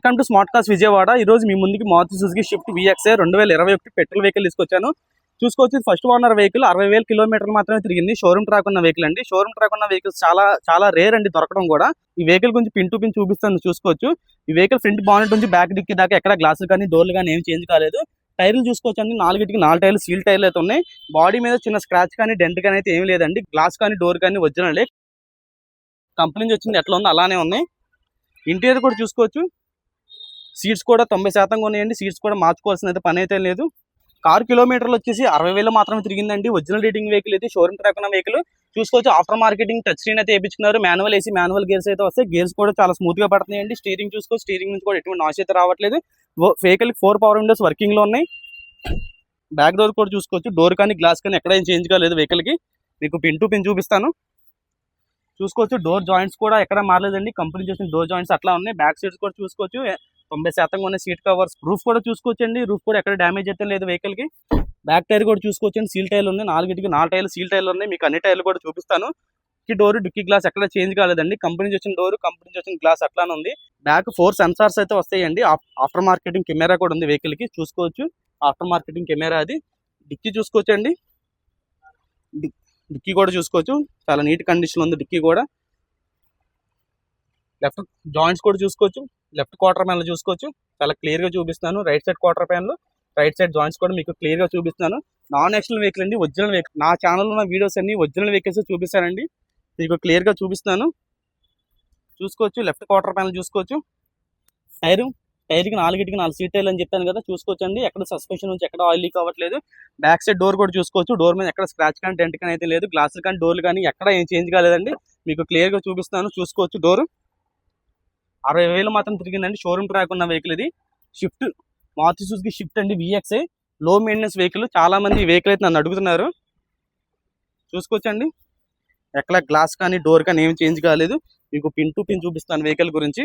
Welcome to smart cars Vijayawada. ఈ రోజు మీ ముందుకి Maruti Suzuki Swift VXi 2021 petrol vehicle తీసుకొచ్చాను. చూసుకోవచ్చు, ఫస్ట్ ఓనర్ వెహికల్ 60,000 కిలోమీటర్లు మాత్రమే తిరిగింది. షోరూమ్ ట్రాక్ ఉన్న వెహికల్ అండి. షోరూమ్ ట్రాక్ ఉన్న వెహికల్స్ చాలా రేర్ అండి దొరకడం కూడా. ఈ వెహికల్ గురించి పిన్ టు పిన్ చూపిస్తాను, చూసుకోవచ్చు. ఈ వెహికల్ ఫ్రంట్ బానెట్ నుంచి బ్యాక్ డిక్కి దాకా ఎక్కడ గ్లాసులు కానీ డోర్లు కానీ ఏం చేంజ్ కాలేదు. టైర్లు చూసుకోవచ్చు అండి, 4 టైర్లు సీల్ టైర్లు అయితే ఉన్నాయి. బాడీ మీద చిన్న స్క్రాచ్ కానీ డెంట్ కానీ అయితే ఏం లేదండి. గ్లాస్ కానీ డోర్ కానీ ఒరిజినల్. కంపెనీ నుంచి వచ్చింది ఎట్లా ఉందో అలానే ఉన్నాయి. ఇంటీరియర్ కూడా చూసుకోవచ్చు, సీట్స్ కూడా 90% ఉన్నాయండి. సీట్స్ కూడా మార్చుకోవాల్సిన పని అయితే లేదు. కార్ కిలోమీటర్లు వచ్చేసి 60,000 మాత్రమే తిరిగిందండి. ఒరిజినల్ రేటింగ్ వెహికల్ అయితే, షోరూమ్ ట్రాక్ ఉన్న వెహికల్. చూసుకోవచ్చు, ఆఫ్టర్ మార్కెటింగ్ టచ్ స్క్రీన్ అయితే వేయించుకున్నారు. మాన్యువల్ ఏసీ, మాన్యువల్ గేర్స్ అయితే వస్తాయి. గేర్స్ కూడా చాలా స్మూత్ గా పడుతున్నాయండి. స్టీరింగ్ చూసుకోవచ్చు, స్టీరింగ్ నుంచి కూడా ఎటువంటి నాయిస్ అయితే రావట్లేదు. వెహికల్ 4 పవర్ విండోస్ వర్కింగ్ లో ఉన్నాయి. బ్యాక్ డోర్ కూడా చూసుకోవచ్చు, డోర్ కానీ గ్లాస్ కానీ ఎక్కడ ఏం చేంజ్ కాలేదు వెహికల్ కి. మీకు పిన్ టు పిన్ చూపిస్తాను, చూసుకోవచ్చు. డోర్ జాయింట్స్ కూడా ఎక్కడ మారలేదండి. కంపెనీ చేసిన డోర్ జాయింట్స్ అట్లా ఉన్నాయి. బ్యాక్ సీట్స్ కూడా చూసుకోవచ్చు, 90% ఉన్న సీట్ కవర్స్. రూఫ్ కూడా చూసుకోవచ్చు అండి, రూఫ్ కూడా ఎక్కడ డ్యామేజ్ అయితే లేదు వెహికల్ కి. బ్యాక్ టైర్ కూడా చూసుకోవచ్చు అండి, సీల్ టైర్లు ఉన్నాయి. 4 టైర్లు సీల్ టైర్లు ఉన్నాయి. మీకు అన్ని టైర్లు కూడా చూపిస్తాను. డోర్ డిక్కీ గ్లాస్ ఎక్కడ చేంజ్ కాలేదండి. కంపెనీ వచ్చిన డోర్, కంపెనీ వచ్చిన గ్లాస్ అట్లానే ఉంది. బ్యాక్ 4 సెన్సార్స్ అయితే వస్తాయండి. ఆఫ్టర్ మార్కెటింగ్ కెమెరా కూడా ఉంది వెహికల్ కి, చూసుకోవచ్చు. ఆఫ్టర్ మార్కెటింగ్ కెమెరా అది. డిక్కీ చూసుకోవచ్చు అండి, డిక్కీ కూడా చూసుకోవచ్చు, చాలా నీట్ కండిషన్ ఉంది డిక్కీ కూడా. లెఫ్ట్ జాయింట్స్ కూడా చూసుకోవచ్చు, లెఫ్ట్ క్వార్టర్ ప్యానల్ చూసుకోవచ్చు, చాలా క్లియర్ గా చూపిస్తున్నాను. Right side quarter panel, right side joints కూడా మీకు క్లియర్ గా చూపిస్తున్నాను. నాన్ యాక్చువల్ వెహికల్ అండి, ఒరిజినల్ వెహికల్. నా ఛానల్లో ఉన్న వీడియోస్ అన్ని ఒరిజినల్ వెహికల్స్ చూపిస్తానండి, మీకు క్లియర్ గా చూపిస్తున్నాను. చూసుకోవచ్చు, లెఫ్ట్ క్వార్టర్ ప్యానల్ చూసుకోవచ్చు. టైర్కి 4 సీట్ టైర్లు అని చెప్పాను కదా, చూసుకోవచ్చు అండి. ఎక్కడ సస్పెన్షన్ నుంచి ఎక్కడ ఆయిల్ లీక్ అవ్వట్లేదు. బ్యాక్ సైడ్ డోర్ కూడా చూసుకోవచ్చు, డోర్ మీద ఎక్కడ స్క్రాచ్ కానీ డెంట్ కానీ అయితే లేదు. గ్లాసులు కానీ డోర్లు కానీ ఎక్కడ ఏం చేంజ్ కాలేదండి, మీకు క్లియర్ గా చూపిస్తున్నాను. చూసుకోవచ్చు, డోర్ 60,000 మాత్రం తిరిగిందండి. షోరూమ్ ట్రాక్ ఉన్న వెహికల్ ఇది. షిఫ్ట్, మారుతి సుజుకి షిఫ్ట్ అండి, VXi లో మెయింటెనెన్స్ వెహికల్. చాలా మంది ఈ వెహికల్ అయితే నన్ను అడుగుతున్నారు. చూసుకోవచ్చండి, ఎక్కడ గ్లాస్ కానీ డోర్ కానీ ఏం చేంజ్ కాలేదు. మీకు పిన్ టు పిన్ చూపిస్తాను వెహికల్ గురించి.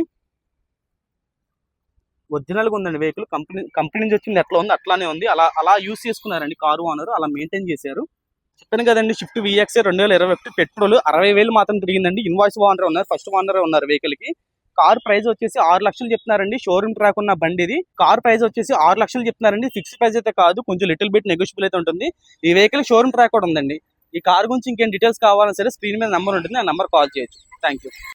ఒరిజినల్ గా ఉందండి వెహికల్. కంపెనీ నుంచి వచ్చింది ఎట్లా ఉంది అట్లానే ఉంది. అలా యూస్ చేసుకున్నారండి కారు ఓనర్, అలా మెయింటైన్ చేశారు. చెప్పాను కదండి, షిఫ్ట్ VXi 2021 పెట్రోల్ 60,000 మాత్రం తిరిగిందండి. ఇన్వాయిస్ ఓనర్ ఉన్నారు, ఫస్ట్ ఓనర్ ఉన్నారు వెహికల్ కి. కార్ ప్రైస్ వచ్చేసి 6 లక్షలు చెప్తున్నారండి. షోరూమ్ ట్రాక్ ఉన్న బండి ఇది. కార్ ప్రైస్ వచ్చేసి 6 లక్షలు చెప్తున్నారండి. ఫిక్స్ ప్రైస్ అయితే కాదు, కొంచెం లిటిల్ బిట్ నెగోషియబుల్ అయితే ఉంటుంది. ఈ వెహికల్ షోరూమ్ ట్రాక్ కూడా ఉందండి. ఈ కార్ గురించి ఇంకేం డీటెయిల్స్ కావాలన్నా సరే స్క్రీన్ మీద నెంబర్ ఉంటుంది, ఆ నెంబర్ కాల్ చేయొచ్చు. Thank you.